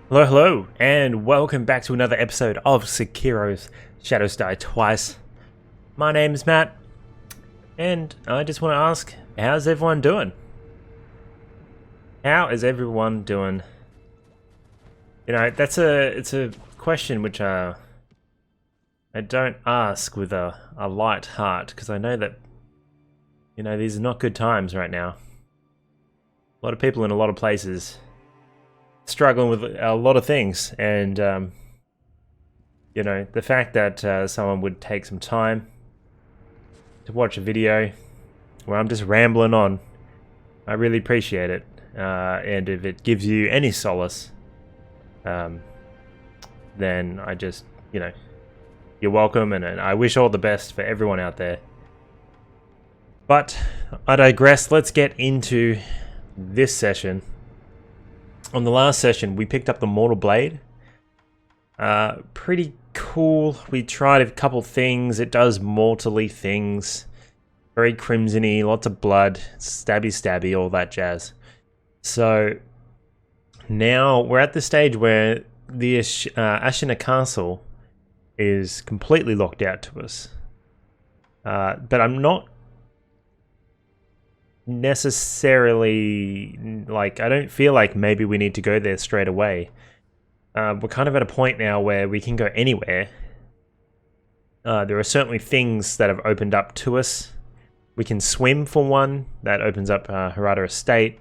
Hello, hello, and welcome back to another episode of Sekiro's Shadows Die Twice. My name's Matt, and I just want to ask, how's everyone doing? How is everyone doing? You know, it's a question which I don't ask with a light heart, because I know that, you know, these are not good times right now. A lot of people in a lot of places struggling with a lot of things, and you know, the fact that someone would take some time to watch a video where I'm just rambling on, I really appreciate it. And if it gives you any solace, then I just, you know, you're welcome, and I wish all the best for everyone out there. But I digress. Let's get into this session. On the last session, we picked up the Mortal Blade. Pretty cool. We tried a couple things. It does mortally things. Very crimson-y, lots of blood, stabby, all that jazz. So now we're at the stage where the Ashina Castle is completely locked out to us. But I'm not necessarily, like, I don't feel like maybe we need to go there straight away. We're kind of at a point now where we can go anywhere. There are certainly things that have opened up to us. We can swim for one. That opens up Harada Estate.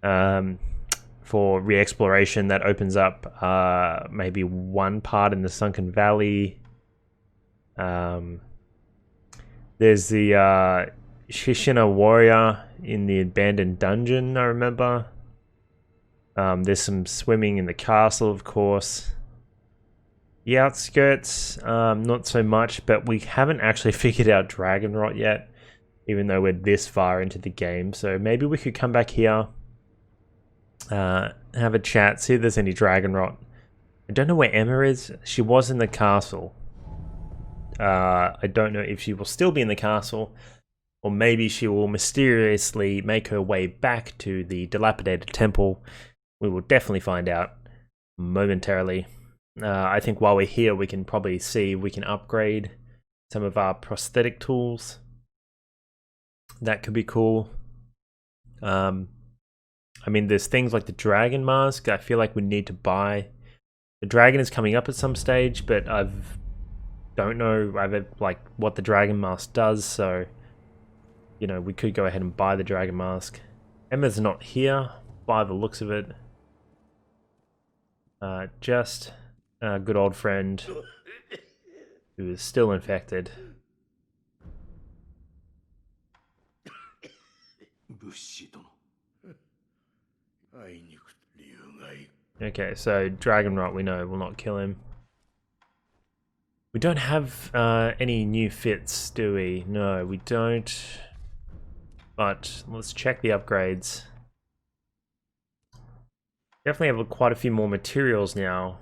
For re-exploration, that opens up maybe one part in the Sunken Valley. There's the Shishina Warrior in the abandoned dungeon, I remember. There's some swimming in the castle, of course. The outskirts, not so much, but we haven't actually figured out Dragon Rot yet, even though we're this far into the game. So maybe we could come back here, have a chat, see if there's any Dragon Rot. I don't know where Emma is. She was in the castle. I don't know if she will still be in the castle, or maybe she will mysteriously make her way back to the dilapidated temple. We will definitely find out momentarily. I think while we're here, we can probably see if we can upgrade some of our prosthetic tools. That could be cool. I mean, there's things like the dragon mask. I feel like we need to buy. The dragon is coming up at some stage, but don't know like what the dragon mask does. So, you know, we could go ahead and buy the dragon mask. Emma's not here by the looks of it. Just a good old friend who is still infected. Okay, so Dragon Rot we know will not kill him. We don't have any new fits, do we? No, we don't. But let's check the upgrades. Definitely have quite a few more materials now.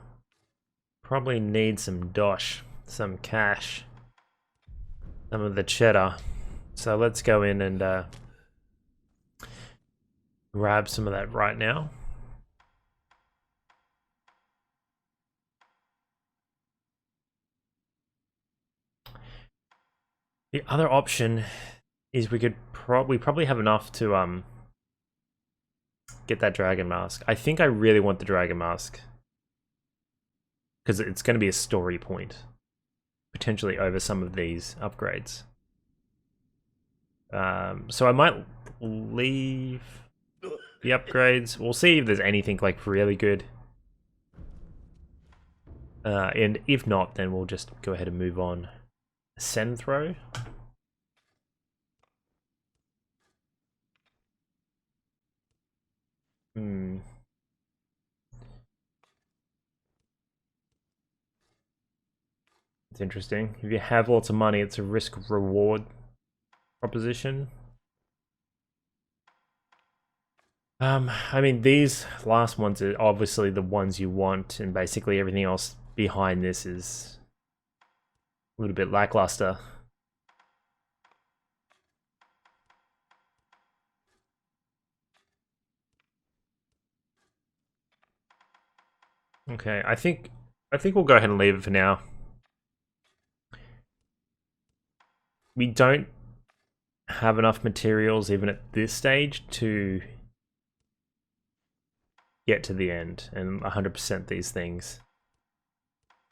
Probably need some dosh, some cash, some of the cheddar. So let's go in and grab some of that right now. The other option is we could probably have enough to get that dragon mask. I think I really want the dragon mask because it's going to be a story point, potentially over some of these upgrades. So I might leave the upgrades. We'll see if there's anything like really good. And if not, then we'll just go ahead and move on. Send throw. It's interesting. If you have lots of money, it's a risk-reward proposition. I mean, these last ones are obviously the ones you want, and basically everything else behind this is a little bit lackluster. Okay, I think we'll go ahead and leave it for now. We don't have enough materials even at this stage to get to the end and 100% these things.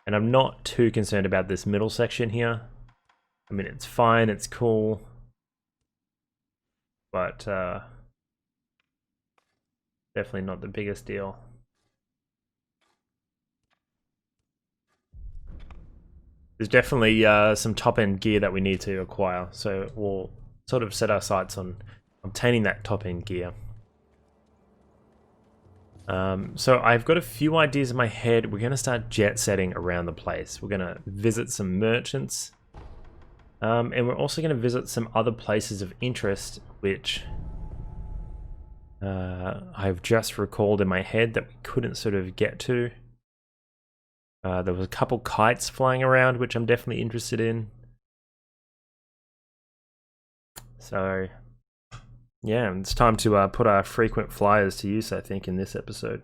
And I'm not too concerned about this middle section here. I mean, it's fine, it's cool, but definitely not the biggest deal. There's definitely some top-end gear that we need to acquire, so we'll sort of set our sights on obtaining that top-end gear. So I've got a few ideas in my head. We're going to start jet setting around the place. We're going to visit some merchants, and we're also going to visit some other places of interest, which I've just recalled in my head that we couldn't sort of get to. There was a couple kites flying around, which I'm definitely interested in. So, yeah, it's time to put our frequent flyers to use, I think, in this episode.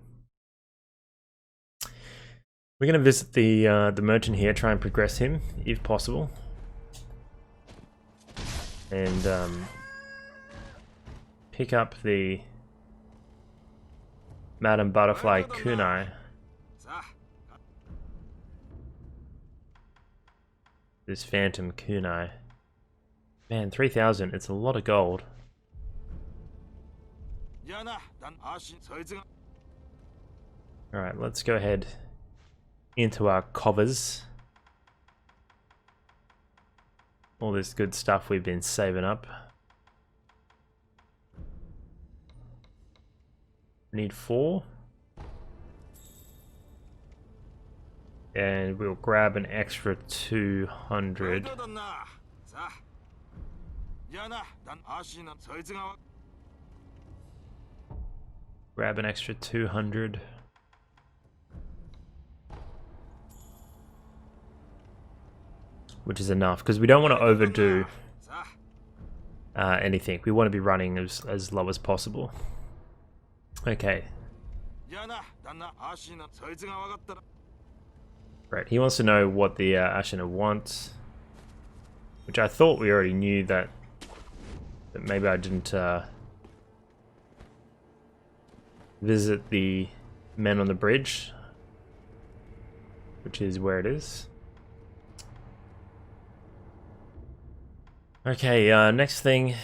We're going to visit the merchant here, try and progress him, if possible. And pick up the Madam Butterfly Kunai. This Phantom Kunai. Man, 3,000, it's a lot of gold. Alright, let's go ahead into our covers. All this good stuff we've been saving up. Need 4. And we'll grab an extra 200. Grab an extra 200. Which is enough, because we don't want to overdo anything. We want to be running as low as possible. Okay. Right, he wants to know what the Ashina wants, which I thought we already knew that, but maybe I didn't visit the men on the bridge, which is where it is. Okay, next thing.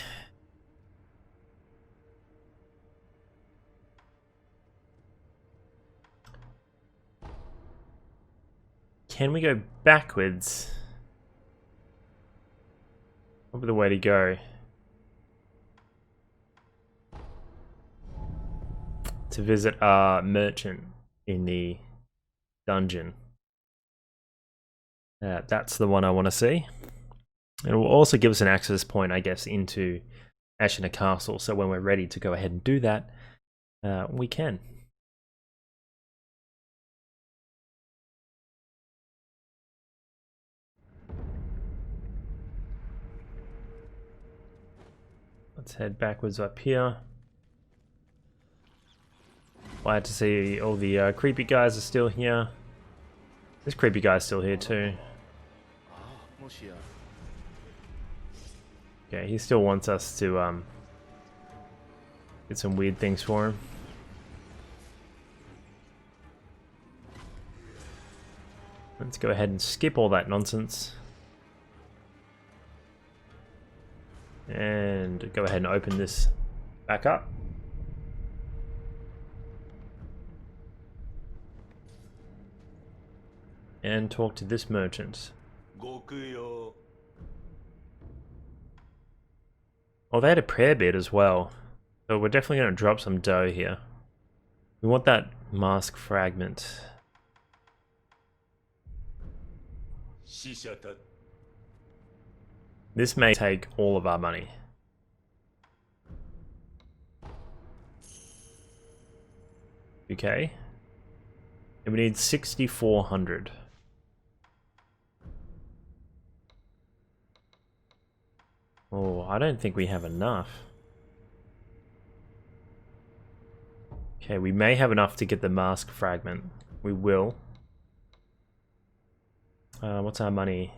Can we go backwards? Probably the way to go. To visit our merchant in the dungeon. That's the one I want to see. It will also give us an access point, I guess, into Ashina Castle. So when we're ready to go ahead and do that, we can. Let's head backwards up here. Glad to see all the creepy guys are still here. This creepy guy's still here too. Okay, he still wants us to get some weird things for him. Let's go ahead and skip all that nonsense. And go ahead and open this back up. And talk to this merchant. Oh, they had a prayer bid as well. So we're definitely going to drop some dough here. We want that mask fragment. This may take all of our money. Okay. And we need 6,400. Oh, I don't think we have enough. Okay, we may have enough to get the mask fragment. we will. What's our money?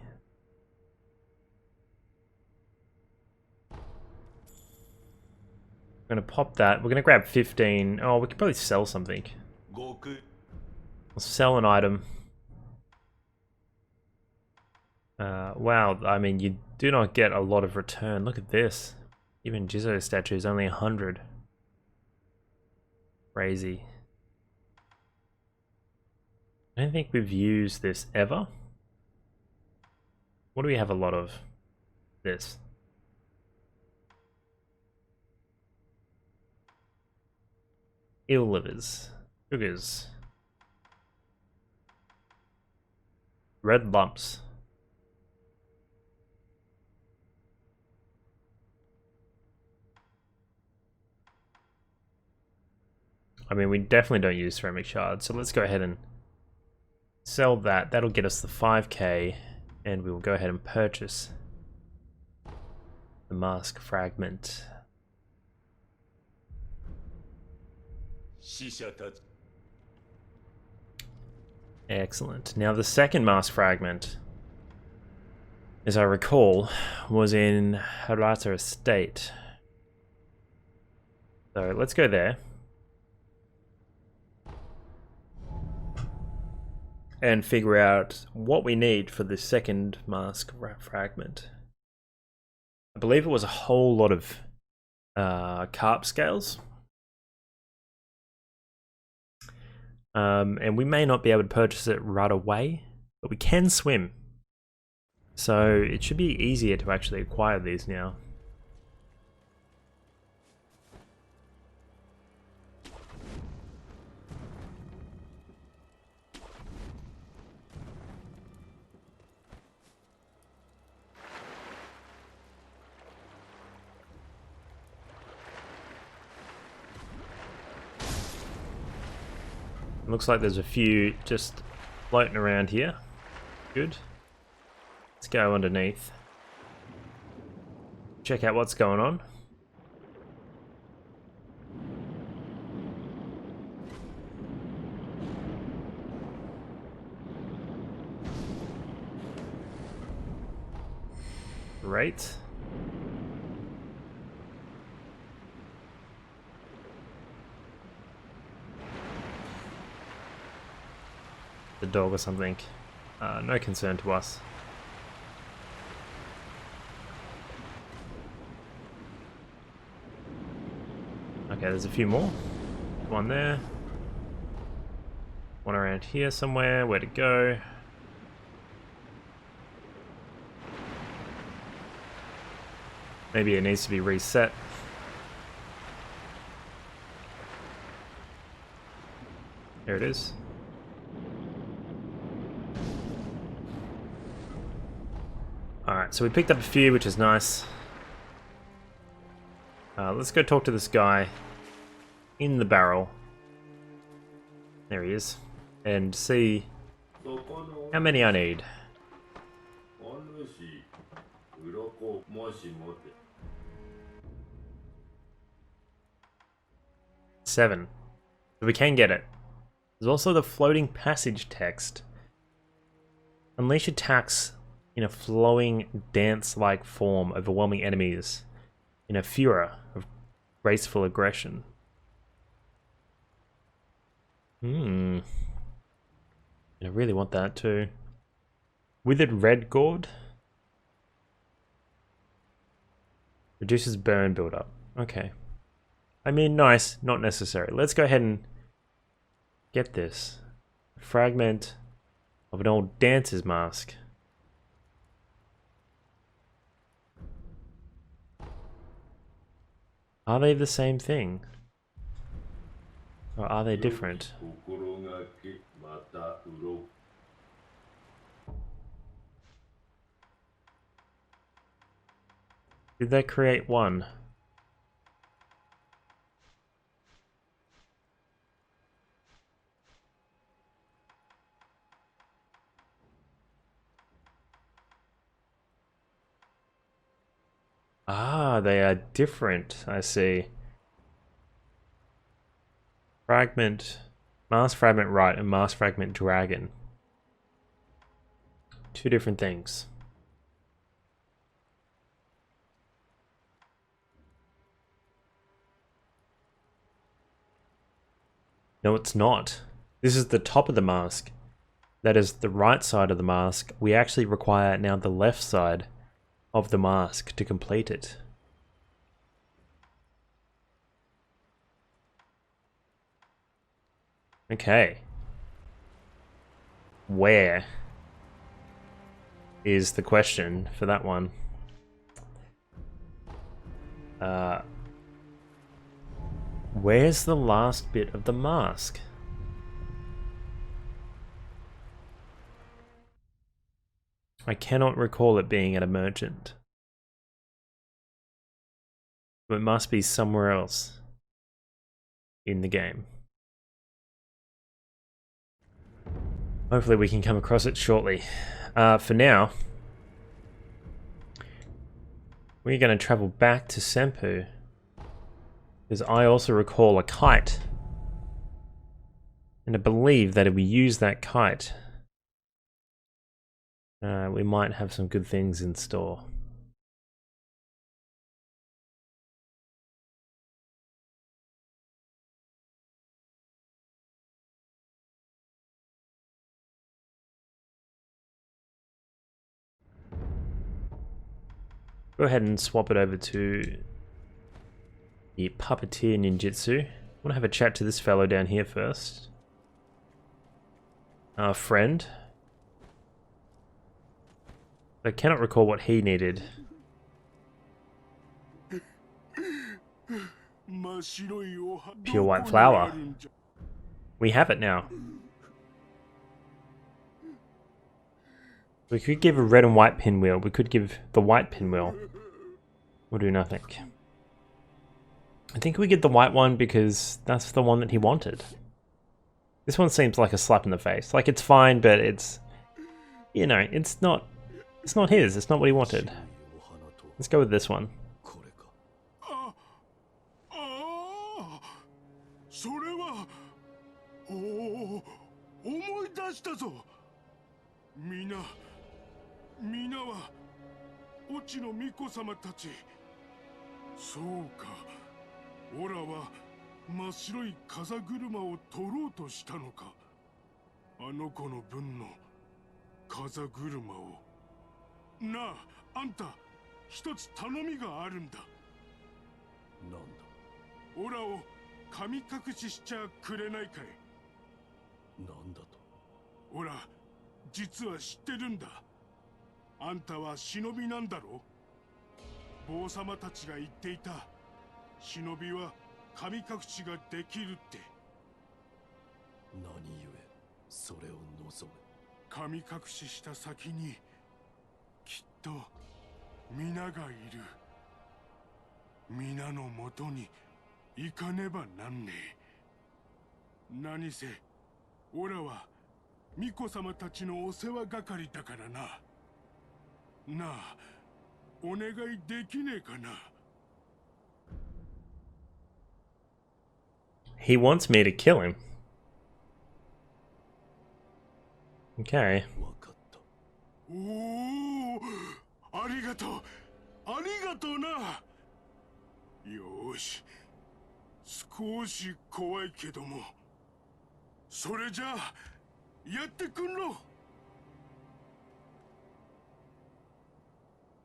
We're gonna pop that. We're gonna grab 15. Oh, we could probably sell something. We'll sell an item. Wow, I mean, you do not get a lot of return. Look at this. Even Jizzo statue is only 100. Crazy. I don't think we've used this ever. What do we have a lot of? This. Eel livers. Sugars. Red lumps. I mean, we definitely don't use ceramic shards, so let's go ahead and sell that. That'll get us the 5k, and we will go ahead and purchase the mask fragment. Excellent. Now the second mask fragment, as I recall, was in Harata Estate. So let's go there. And figure out what we need for the second mask fragment. I believe it was a whole lot of carp scales. And we may not be able to purchase it right away, but we can swim. So it should be easier to actually acquire these now. Looks like there's a few just floating around here. Good. Let's go underneath. Check out what's going on. Great. The dog or something. No concern to us. Okay, there's a few more. One there. One around here somewhere. Where to go? Maybe it needs to be reset. There it is. Alright, so we picked up a few, which is nice. Let's go talk to this guy in the barrel. There he is. And see how many I need. 7. So we can get it. There's also the floating passage text. Unleash attacks in a flowing dance-like form, overwhelming enemies in a furor of graceful aggression. I really want that too. Withered red gourd reduces burn buildup. Okay. I mean, nice, not necessary. Let's go ahead and get this. A fragment of an old dancer's mask. Are they the same thing? Or are they different? Did they create one? Ah, they are different, I see. Fragment Mask fragment right and mask fragment dragon. Two different things. No, it's not. This is the top of the mask. That is the right side of the mask. We actually require now the left side of the mask to complete it. Okay. Where is the question for that one? Where's the last bit of the mask? I cannot recall it being at a merchant. But it must be somewhere else in the game. Hopefully we can come across it shortly. For now, we're going to travel back to Senpu. Because I also recall a kite. And I believe that if we use that kite, we might have some good things in store. Go ahead and swap it over to the Puppeteer Ninjutsu. I want to have a chat to this fellow down here first. Our friend. I cannot recall what he needed. Pure white flower. We have it now. We could give a red and white pinwheel. We could give the white pinwheel. We'll do nothing. I think we get the white one because that's the one that he wanted. This one seems like a slap in the face. Like, it's fine, but it's... You know, it's not his. It's not what he wanted. Let's go with this one. He wants me to kill him. Okay.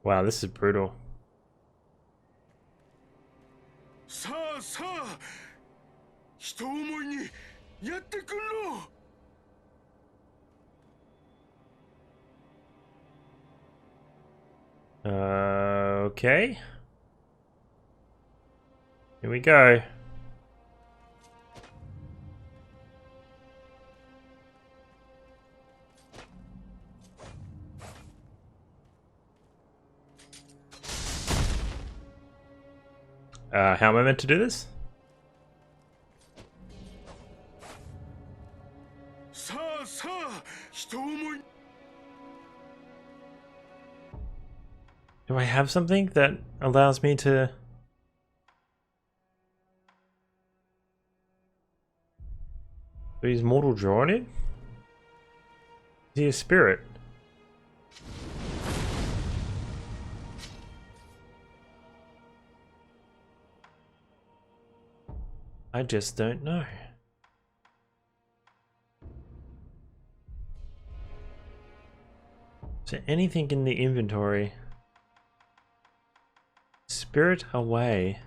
Wow, this is brutal. Okay. Here we go. How am I meant to do this? Do I have something that allows me to... So he's mortal drawing it? Is he a spirit? I just don't know. Is there anything in the inventory? Spirit away.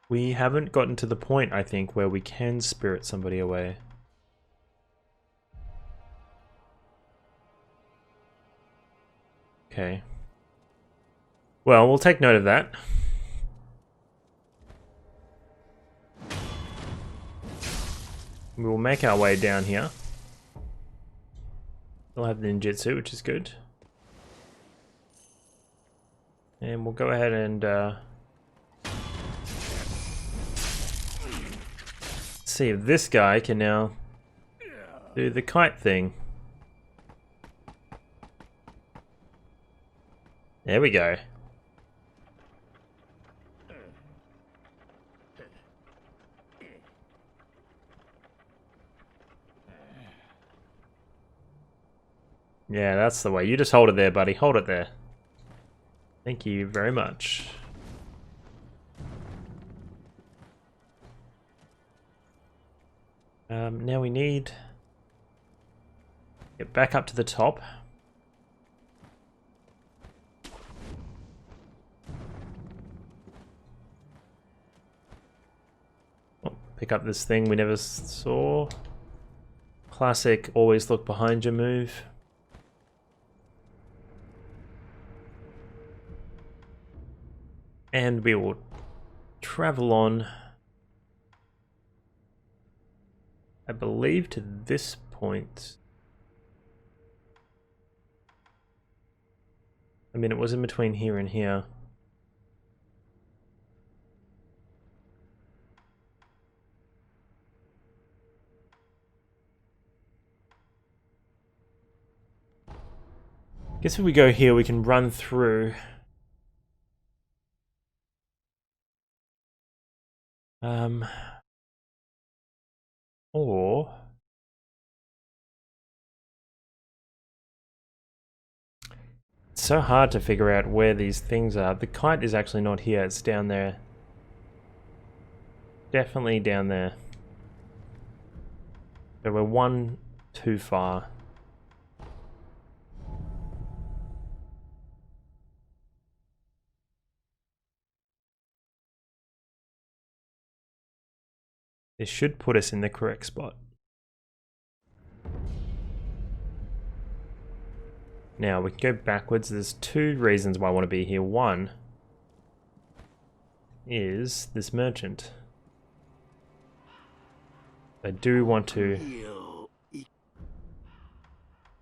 We haven't gotten to the point, I think, where we can spirit somebody away. Okay. Well, we'll take note of that. We will make our way down here. We'll have the ninjutsu, which is good. And we'll go ahead and see if this guy can now do the kite thing. There we go. Yeah, that's the way. You just hold it there, buddy. Hold it there. Thank you very much. Now we need... get back up to the top. Oh, pick up this thing we never saw. Classic always look behind you move. And we will travel on, I believe, to this point. I mean, it was in between here and here. Guess if we go here, we can run through. Or it's so hard to figure out where these things are. The kite is actually not here, it's down there. Definitely down there. So we're one too far. This should put us in the correct spot. Now we can go backwards. There's two reasons why I want to be here. One is this merchant. I do want to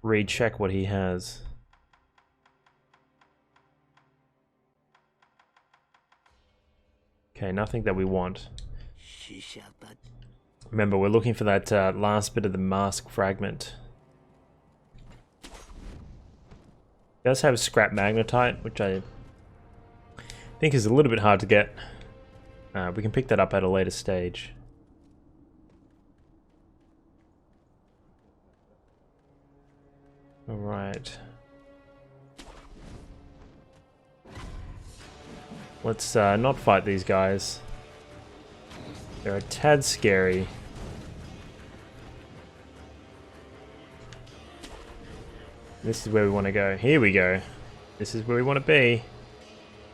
recheck what he has. Okay, nothing that we want. Remember, we're looking for that last bit of the mask fragment. It does have scrap magnetite, which I think is a little bit hard to get. We can pick that up at a later stage. Alright. Let's not fight these guys. They're a tad scary. This is where we want to go. Here we go. This is where we want to be.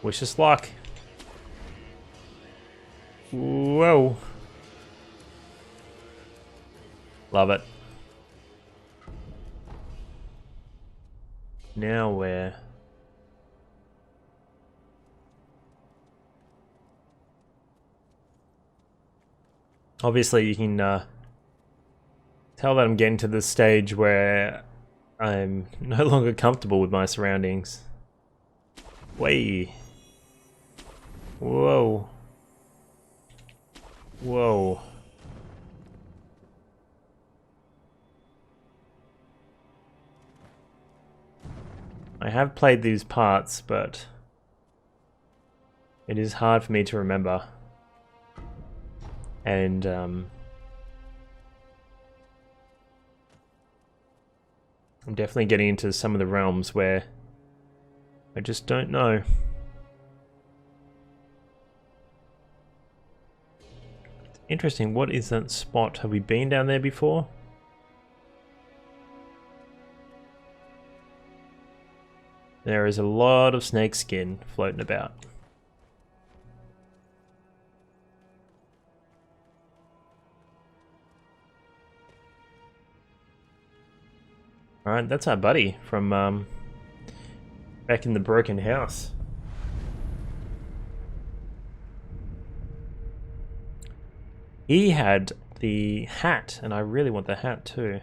Wish us luck. Whoa. Love it. Now where? Obviously you can tell that I'm getting to the stage where I'm no longer comfortable with my surroundings. Way. Whoa. Whoa. I have played these parts, but it is hard for me to remember. And I'm definitely getting into some of the realms where I just don't know. Interesting, what is that spot? Have we been down there before? There is a lot of snake skin floating about. Alright, that's our buddy from back in the broken house. He had the hat, and I really want the hat too.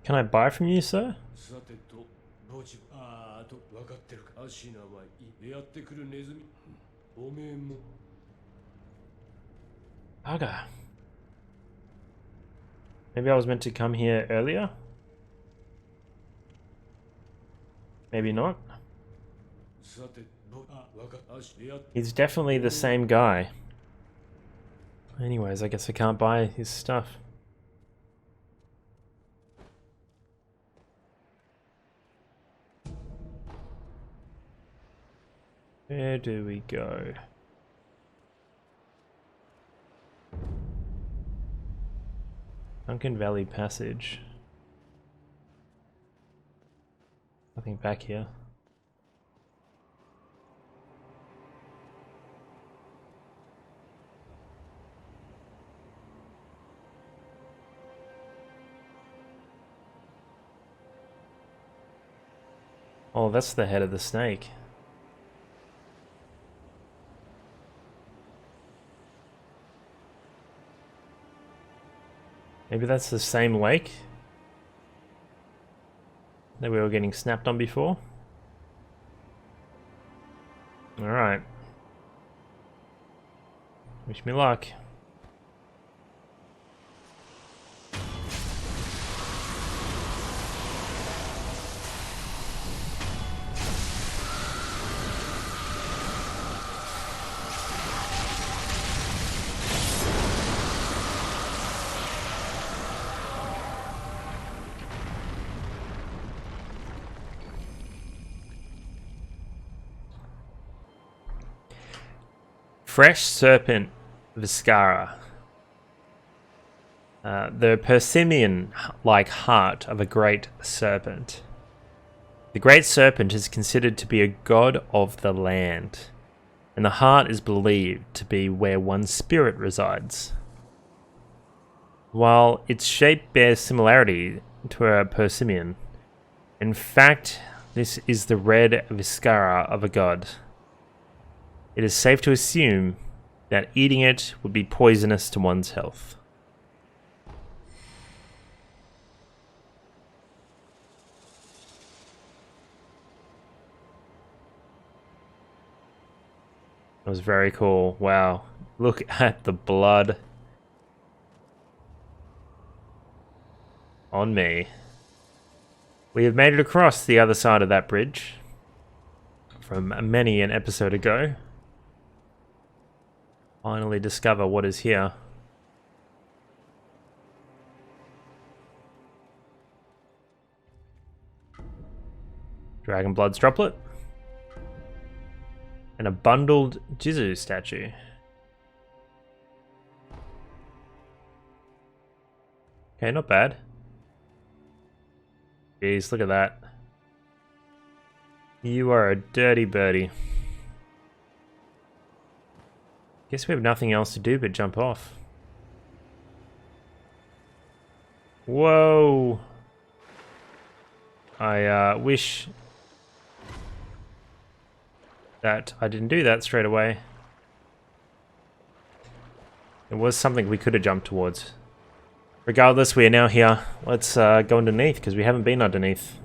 Can I buy from you, sir? Bugger. Maybe I was meant to come here earlier? Maybe not. He's definitely the same guy. Anyways, I guess I can't buy his stuff. Where do we go? Sunken Valley Passage. Nothing back here. Oh, that's the head of the snake. Maybe that's the same lake that we were getting snapped on before. Alright. Wish me luck. Fresh Serpent Viscara. The Persimmon-like heart of a great serpent. The great serpent is considered to be a god of the land, and the heart is believed to be where one's spirit resides. While its shape bears similarity to a persimmon, in fact, this is the red viscera of a god. It is safe to assume that eating it would be poisonous to one's health. It was very cool. Wow. Look at the blood. On me. We have made it across the other side of that bridge from many an episode ago. Finally discover what is here. Dragon Blood's droplet. And a bundled Jizu statue. Okay, not bad. Jeez, look at that. You are a dirty birdie. Guess we have nothing else to do but jump off. Whoa! I wish that I didn't do that straight away. It was something we could have jumped towards. Regardless, we are now here. Let's go underneath, because we haven't been underneath.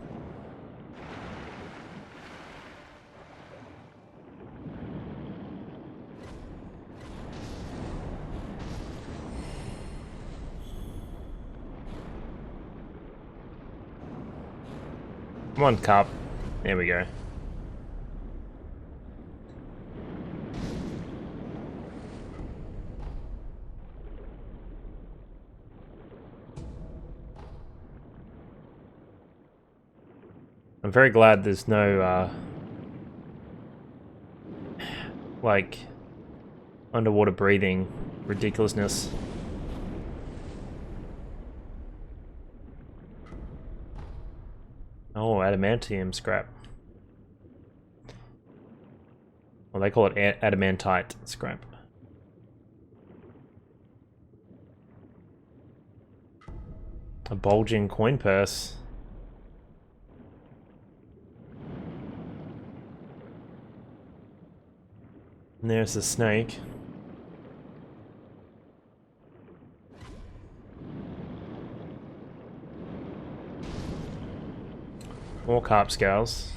Come on, Carp. There we go. I'm very glad there's no, like, underwater breathing ridiculousness. Oh, adamantium scrap. Well, they call it adamantite scrap. A bulging coin purse. And there's the snake. More carp scales.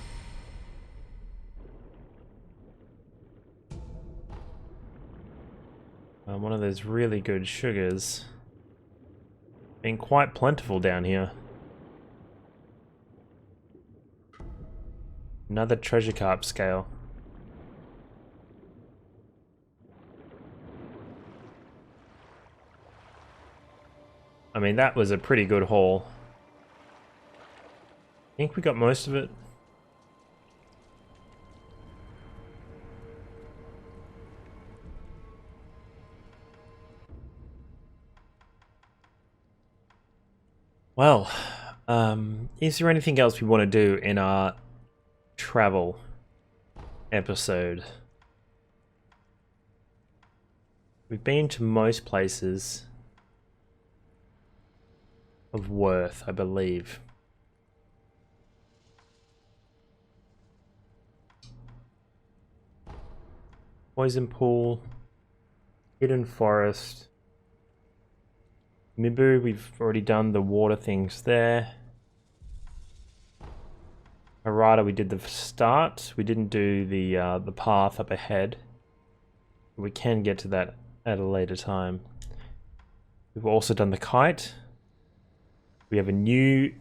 One of those really good sugars. Been quite plentiful down here. Another treasure carp scale. I mean, that was a pretty good haul. I think we got most of it. Well, is there anything else we want to do in our travel episode? We've been to most places of worth, I believe. Poison Pool, Hidden Forest, Mibu, we've already done the water things there. Harada, we did the start. We didn't do the path up ahead. We can get to that at a later time. We've also done the kite. We have a new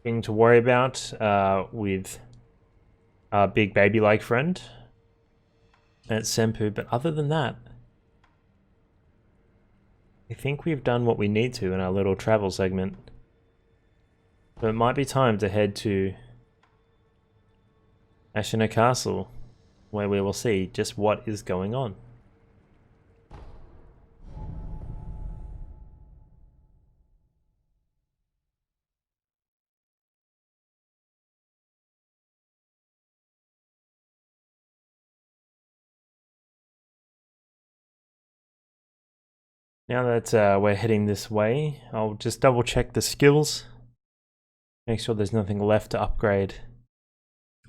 thing to worry about with our big baby-like friend at Senpu, but other than that, I think we've done what we need to in our little travel segment. So it might be time to head to Ashina Castle, where we will see just what is going on. Now that we're heading this way, I'll just double check the skills. Make sure there's nothing left to upgrade.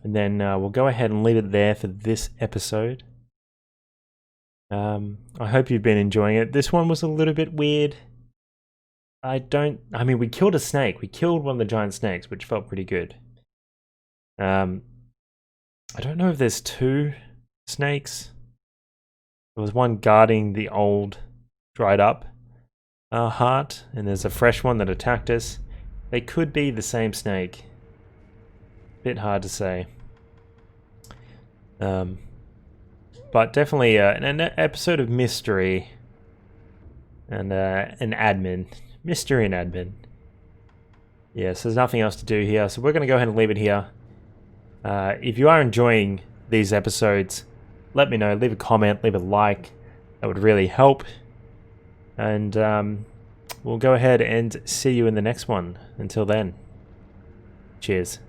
And then we'll go ahead and leave it there for this episode. I hope you've been enjoying it. This one was a little bit weird. I mean, we killed a snake. We killed one of the giant snakes, which felt pretty good. I don't know if there's two snakes. There was one guarding the old dried up, heart, and there's a fresh one that attacked us. They could be the same snake. Bit hard to say. But definitely an episode of mystery and an admin. Mystery and admin. Yes, there's nothing else to do here, so we're going to go ahead and leave it here. If you are enjoying these episodes, let me know. Leave a comment, leave a like. That would really help. And we'll go ahead and see you in the next one. Until then, cheers.